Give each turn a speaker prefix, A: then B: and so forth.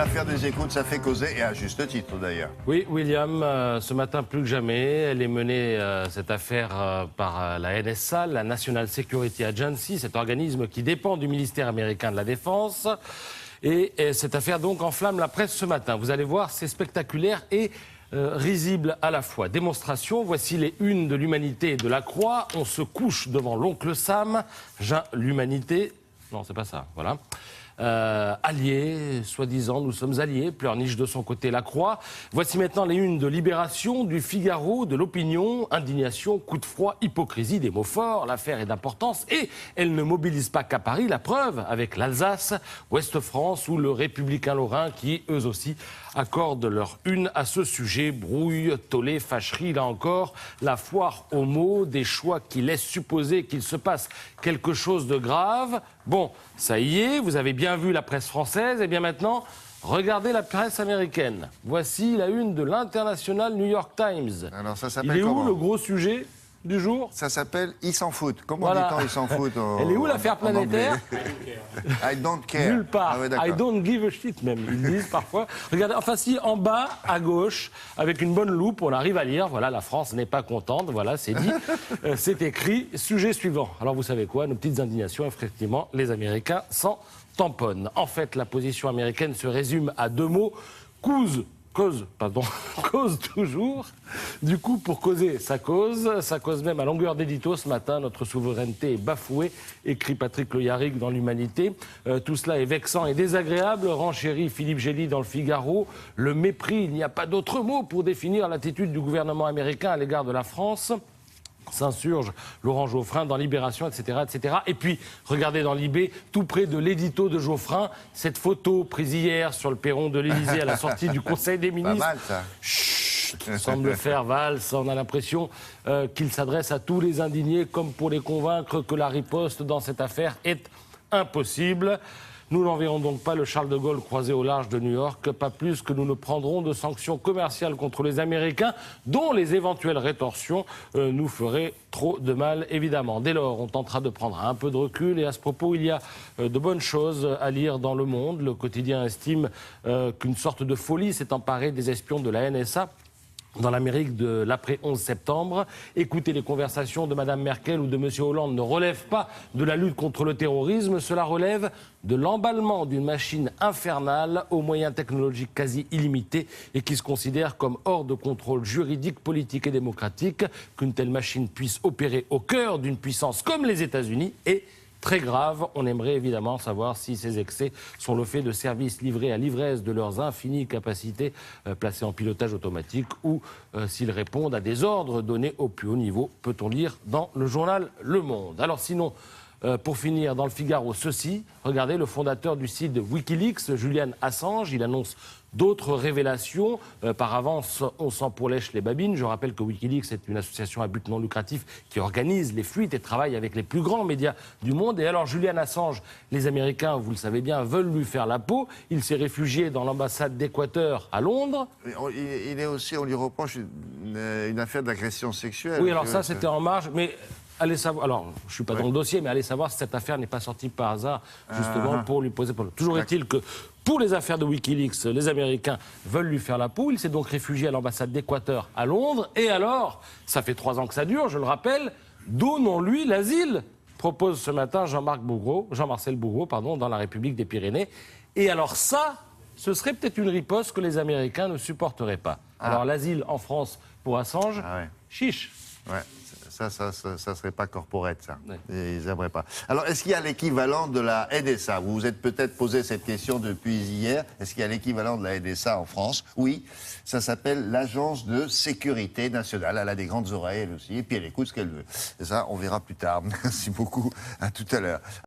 A: l'affaire des écoutes, ça fait causer, et à juste titre d'ailleurs.
B: Oui, William, ce matin plus que jamais, elle est menée, cette affaire, par la NSA, la National Security Agency, cet organisme qui dépend du ministère américain de la Défense. Et cette affaire donc enflamme la presse ce matin. Vous allez voir, c'est spectaculaire et risible à la fois. Démonstration, voici les unes de l'Humanité et de la Croix. On se couche devant l'oncle Sam. L'Humanité, non, c'est pas ça, voilà. Alliés, soi-disant, nous sommes alliés, pleurniche de son côté la Croix. Voici maintenant les unes de Libération, du Figaro, de l'Opinion, indignation, coup de froid, hypocrisie, des mots forts, l'affaire est d'importance et elle ne mobilise pas qu'à Paris, la preuve avec l'Alsace, Ouest-France ou le Républicain Lorrain qui, eux aussi, accordent leur une à ce sujet. Brouille, tollé, fâcherie, là encore, la foire aux mots, des choix qui laissent supposer qu'il se passe quelque chose de grave. Bon, ça y est, vous avez bien vu la presse française, et bien maintenant, regardez la presse américaine. Voici la une de l'International New York Times.
A: Alors ça s'appelle
B: Il est où
A: comment
B: le gros sujet du jour?
A: Ça s'appelle Ils s'en foutent. Comment
B: Voilà.
A: dit-on Ils s'en foutent
B: Elle est où l'affaire planétaire?
A: I don't care.
B: Nulle part.
A: Ah ouais,
B: I don't give a shit même, ils disent parfois. Regardez, enfin si, en bas, à gauche, avec une bonne loupe, on arrive à lire, voilà, la France n'est pas contente, voilà, c'est dit. C'est écrit, sujet suivant. Alors vous savez quoi, nos petites indignations, effectivement, les Américains s'en tamponnent. En fait, la position américaine se résume à deux mots, cause toujours. Du coup, pour causer, ça cause même à longueur d'édito ce matin. Notre souveraineté est bafouée, écrit Patrick Le Yarrick dans l'Humanité. Tout cela est vexant et désagréable, renchérit Philippe Gély dans le Figaro. Le mépris, il n'y a pas d'autre mot pour définir l'attitude du gouvernement américain à l'égard de la France. S'insurge Laurent Geoffrin dans Libération, etc., etc. Et puis, regardez dans Libé, tout près de l'édito de Geoffrin, cette photo prise hier sur le perron de l'Élysée à la sortie du Conseil des ministres.
A: Pas mal, ça.
B: Chut, semble faire valse. On a l'impression qu'il s'adresse à tous les indignés comme pour les convaincre que la riposte dans cette affaire est impossible. Nous n'enverrons donc pas le Charles de Gaulle croisé au large de New York, pas plus que nous ne prendrons de sanctions commerciales contre les Américains, dont les éventuelles rétorsions nous feraient trop de mal, évidemment. Dès lors, on tentera de prendre un peu de recul, et à ce propos, il y a de bonnes choses à lire dans Le Monde. Le quotidien estime qu'une sorte de folie s'est emparée des espions de la NSA dans l'Amérique de l'après 11 septembre. Écouter les conversations de Mme Merkel ou de M. Hollande ne relève pas de la lutte contre le terrorisme, cela relève de l'emballement d'une machine infernale aux moyens technologiques quasi illimités et qui se considère comme hors de contrôle juridique, politique et démocratique. Qu'une telle machine puisse opérer au cœur d'une puissance comme les États-Unis est très grave. On aimerait évidemment savoir si ces excès sont le fait de services livrés à l'ivresse de leurs infinies capacités placées en pilotage automatique ou s'ils répondent à des ordres donnés au plus haut niveau, peut-on lire dans le journal Le Monde. Alors sinon, pour finir, dans le Figaro, ceci, regardez, le fondateur du site Wikileaks, Julian Assange, il annonce d'autres révélations. Par avance, on sent pour lèche les babines. Je rappelle que Wikileaks est une association à but non lucratif qui organise les fuites et travaille avec les plus grands médias du monde. Et alors, Julian Assange, les Américains, vous le savez bien, veulent lui faire la peau. Il s'est réfugié dans l'ambassade d'Équateur à Londres.
A: Il est aussi, on lui reproche une affaire d'agression sexuelle.
B: Oui, alors ça, c'était en marge, mais allez savoir, alors je ne suis pas dans le dossier, mais allez savoir si cette affaire n'est pas sortie par hasard, justement, pour lui poser problème. Toujours est-il que pour les affaires de Wikileaks, les Américains veulent lui faire la peau. Il s'est donc réfugié à l'ambassade d'Équateur à Londres. Et alors, ça fait 3 ans que ça dure, je le rappelle, donnons-lui l'asile, propose ce matin Jean-Marcel Bourreau, dans La République des Pyrénées. Et alors ça, ce serait peut-être une riposte que les Américains ne supporteraient pas. Alors l'asile en France pour Assange, chiche.
A: Ouais, ça serait pas corporate, ça.
B: Ouais.
A: Ils n'aimeraient pas. Alors, est-ce qu'il y a l'équivalent de la NSA? Vous vous êtes peut-être posé cette question depuis hier. Est-ce qu'il y a l'équivalent de la NSA en France? Oui, ça s'appelle l'Agence de sécurité nationale. Elle a des grandes oreilles, elle aussi, et puis elle écoute ce qu'elle veut. Et ça, on verra plus tard. Merci beaucoup. À tout à l'heure.